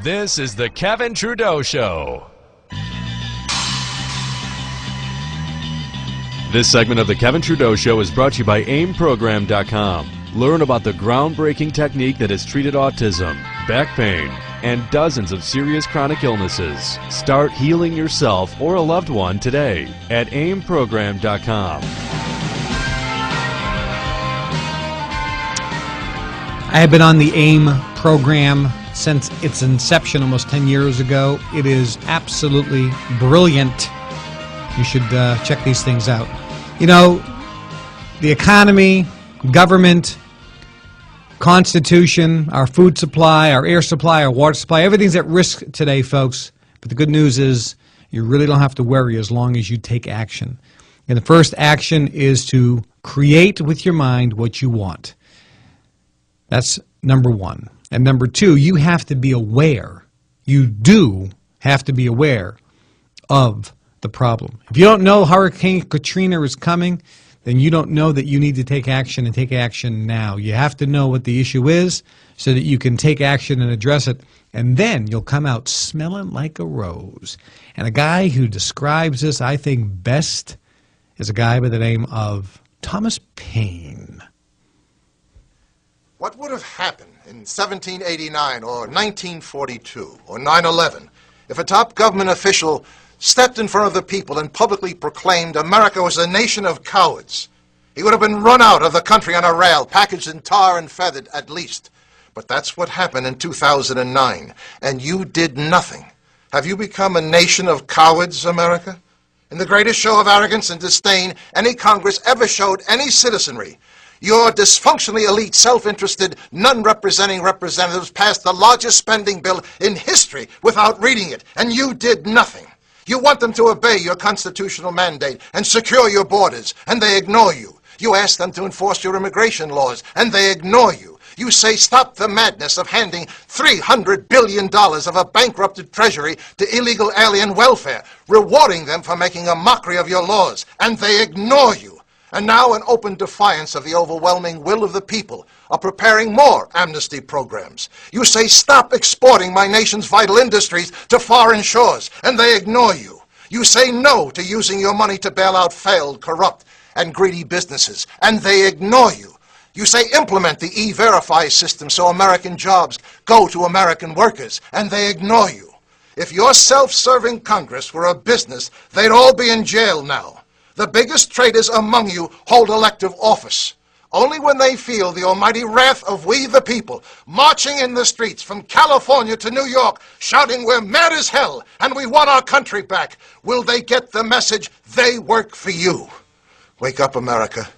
This is the Kevin Trudeau Show. This segment of the Kevin Trudeau Show is brought to you by AIMprogram.com. Learn about the groundbreaking technique that has treated autism, back pain, and dozens of serious chronic illnesses. Start healing yourself or a loved one today at AIMprogram.com. I have been on the AIM program since its inception almost 10 years ago. It is absolutely brilliant. You should check these things out. You know, the economy, government, Constitution, our food supply, our air supply, our water supply, everything's at risk today, folks. But the good news is you really don't have to worry as long as you take action. And the first action is to create with your mind what you want. That's number one. And number two, you have to be aware. You do have to be aware of the problem. If you don't know Hurricane Katrina is coming, then you don't know that you need to take action and take action now. You have to know what the issue is so that you can take action and address it, and then you'll come out smelling like a rose. And a guy who describes this, I think, best is a guy by the name of Thomas Paine. What would have happened in 1789 or 1942 or 9/11 if a top government official stepped in front of the people and publicly proclaimed America was a nation of cowards? He would have been run out of the country on a rail, packaged in tar and feathered at least. But that's what happened in 2009, and you did nothing. Have you become a nation of cowards, America? In the greatest show of arrogance and disdain any Congress ever showed any citizenry, your dysfunctionally elite, self-interested, none-representing representatives passed the largest spending bill in history without reading it, and you did nothing. You want them to obey your constitutional mandate and secure your borders, and they ignore you. You ask them to enforce your immigration laws, and they ignore you. You say stop the madness of handing $300 billion of a bankrupted treasury to illegal alien welfare, rewarding them for making a mockery of your laws, and they ignore you. And now, in open defiance of the overwhelming will of the people, are preparing more amnesty programs. You say, stop exporting my nation's vital industries to foreign shores, and they ignore you. You say no to using your money to bail out failed, corrupt, and greedy businesses, and they ignore you. You say implement the E-Verify system so American jobs go to American workers, and they ignore you. If your self-serving Congress were a business, they'd all be in jail now. The biggest traitors among you hold elective office. Only when they feel the almighty wrath of we the people, marching in the streets from California to New York, shouting we're mad as hell and we want our country back, will they get the message they work for you. Wake up, America.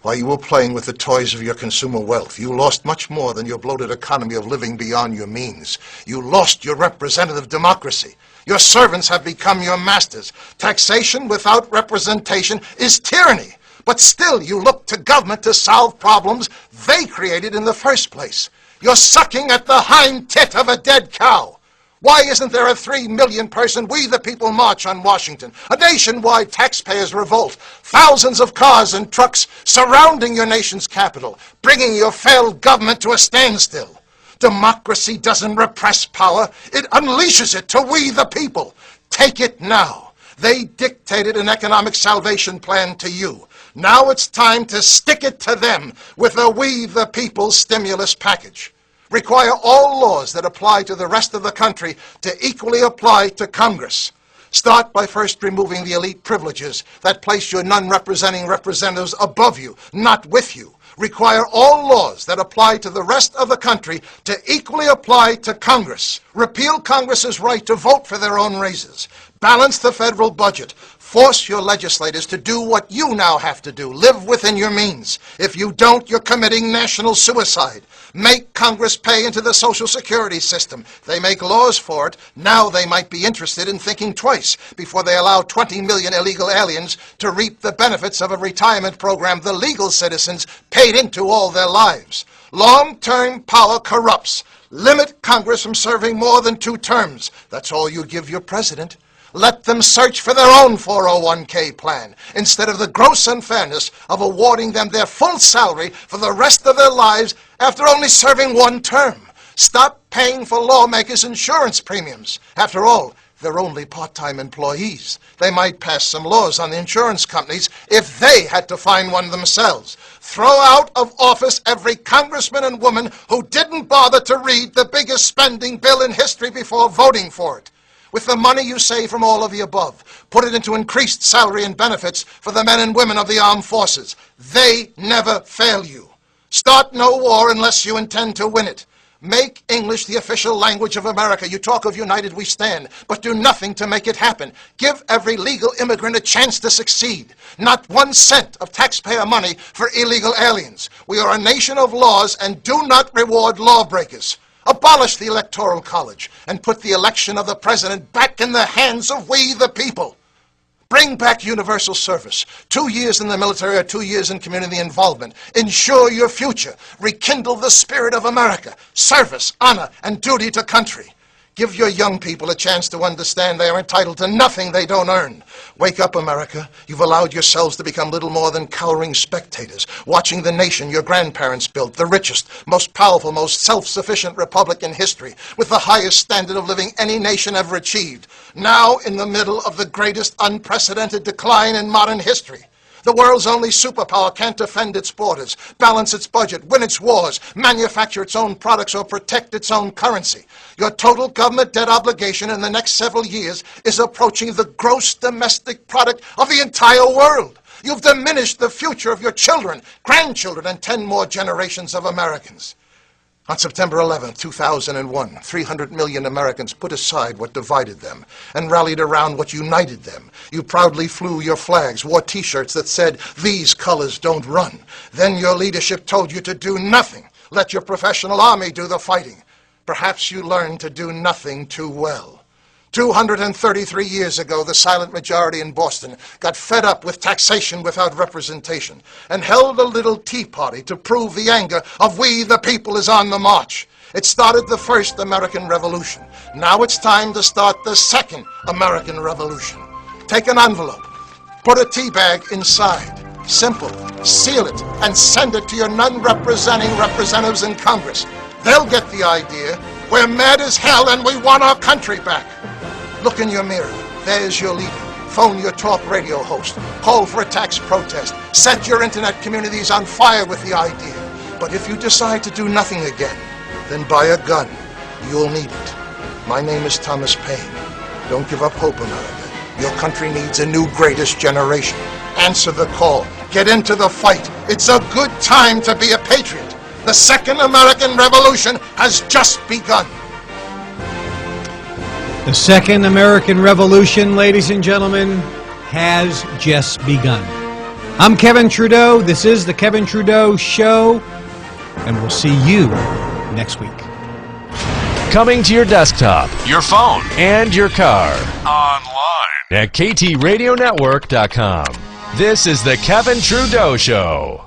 While you were playing with the toys of your consumer wealth, you lost much more than your bloated economy of living beyond your means. You lost your representative democracy. Your servants have become your masters. Taxation without representation is tyranny. But still you look to government to solve problems they created in the first place. You're sucking at the hind tit of a dead cow. Why isn't there a 3 million person We the People march on Washington? A nationwide taxpayers revolt. Thousands of cars and trucks surrounding your nation's capital, bringing your failed government to a standstill. Democracy doesn't repress power. It unleashes it to we the people. Take it now. They dictated an economic salvation plan to you. Now it's time to stick it to them with a we the people stimulus package. Require all laws that apply to the rest of the country to equally apply to Congress. Start by first removing the elite privileges that place your non-representing representatives above you, not with you. Require all laws that apply to the rest of the country to equally apply to Congress. Repeal Congress's right to vote for their own raises. Balance the federal budget. Force your legislators to do what you now have to do. Live within your means. If you don't, you're committing national suicide. Make Congress pay into the Social Security system. They make laws for it. Now they might be interested in thinking twice before they allow 20 million illegal aliens to reap the benefits of a retirement program the legal citizens paid into all their lives. Long-term power corrupts. Limit Congress from serving more than 2 terms. That's all you give your president. Let them search for their own 401k plan instead of the gross unfairness of awarding them their full salary for the rest of their lives after only serving 1 term. Stop paying for lawmakers' insurance premiums. After all, they're only part-time employees. They might pass some laws on the insurance companies if they had to find one themselves. Throw out of office every congressman and woman who didn't bother to read the biggest spending bill in history before voting for it. With the money you save from all of the above, put it into increased salary and benefits for the men and women of the armed forces. They never fail you. Start no war unless you intend to win it. Make English the official language of America. You talk of united we stand, but do nothing to make it happen. Give every legal immigrant a chance to succeed. Not 1 cent of taxpayer money for illegal aliens. We are a nation of laws and do not reward lawbreakers. Abolish the Electoral College and put the election of the president back in the hands of we the people. Bring back universal service. 2 years in the military or 2 years in community involvement. Ensure your future. Rekindle the spirit of America. Service, honor, and duty to country. Give your young people a chance to understand they are entitled to nothing they don't earn. Wake up, America. You've allowed yourselves to become little more than cowering spectators, watching the nation your grandparents built, the richest, most powerful, most self-sufficient republic in history, with the highest standard of living any nation ever achieved, now in the middle of the greatest unprecedented decline in modern history. The world's only superpower can't defend its borders, balance its budget, win its wars, manufacture its own products, or protect its own currency. Your total government debt obligation in the next several years is approaching the gross domestic product of the entire world. You've diminished the future of your children, grandchildren, and 10 more generations of Americans. On September 11, 2001, 300 million Americans put aside what divided them and rallied around what united them. You proudly flew your flags, wore T-shirts that said, "These colors don't run." Then your leadership told you to do nothing. Let your professional army do the fighting. Perhaps you learned to do nothing too well. 233 years ago, the silent majority in Boston got fed up with taxation without representation and held a little tea party to prove the anger of we the people is on the march. It started the first American Revolution. Now it's time to start the second American Revolution. Take an envelope, put a tea bag inside. Simple. Seal it and send it to your non-representing representatives in Congress. They'll get the idea. We're mad as hell and we want our country back. Look in your mirror. There's your leader. Phone your talk radio host. Call for a tax protest. Set your internet communities on fire with the idea. But if you decide to do nothing again, then buy a gun. You'll need it. My name is Thomas Paine. Don't give up hope, America. Your country needs a new greatest generation. Answer the call. Get into the fight. It's a good time to be a patriot. The Second American Revolution has just begun. The Second American Revolution, ladies and gentlemen, has just begun. I'm Kevin Trudeau. This is the Kevin Trudeau Show, and we'll see you next week. Coming to your desktop, your phone, and your car. Online at KTRadioNetwork.com. This is the Kevin Trudeau Show.